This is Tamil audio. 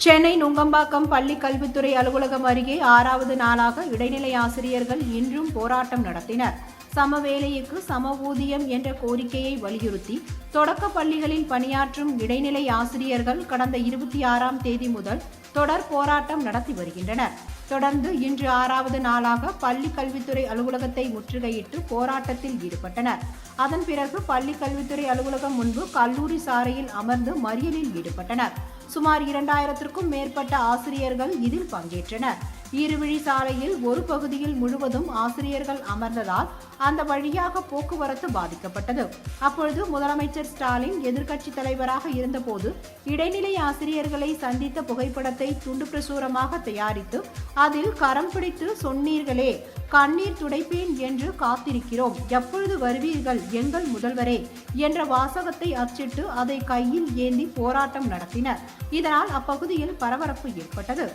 சென்னை நுங்கம்பாக்கம் பள்ளி கல்வித்துறை அலுவலகம் அருகே 6வது நாளாக இடைநிலை ஆசிரியர்கள் இன்றும் போராட்டம் நடத்தினர். சம வேலைக்கு சம ஊதியம் என்ற கோரிக்கையை வலியுறுத்தி தொடக்க பள்ளிகளில் பணியாற்றும் இடைநிலை ஆசிரியர்கள் கடந்த 26ஆம் தேதி முதல் தொடர் போராட்டம் நடத்தி வருகின்றனர். தொடர்ந்து இன்று 6வது நாளாக பள்ளி கல்வித்துறை அலுவலகத்தை முற்றுகையிட்டு போராட்டத்தில் ஈடுபட்டனர். அதன் பிறகு பள்ளி கல்வித்துறை அலுவலகம் முன்பு கல்லூரி சாலையில் அமர்ந்து மறியலில் ஈடுபட்டனர். சுமார் 2000க்கும் மேற்பட்ட ஆசிரியர்கள் இதில் பங்கேற்றனர். இருவிழி சாலையில் ஒரு பகுதியில் முழுவதும் ஆசிரியர்கள் அமர்ந்ததால் அந்த வழியாக போக்குவரத்து பாதிக்கப்பட்டது. அப்பொழுது முதலமைச்சர் ஸ்டாலின் எதிர்க்கட்சி தலைவராக இருந்தபோது இடைநிலை ஆசிரியர்களை சந்தித்த புகைப்படத்தை துண்டு பிரசுரமாக தயாரித்து அதில் கரம் பிடித்து சொன்னீர்களே, கண்ணீர் துடைப்பேன் என்று காத்திருக்கிறோம், எப்பொழுது வருவீர்கள் எங்கள் முதல்வரே என்ற வாசகத்தை அச்சிட்டு அதை கையில் ஏந்தி போராட்டம் நடத்தினர். இதனால் அப்பகுதியில் பரபரப்பு ஏற்பட்டது.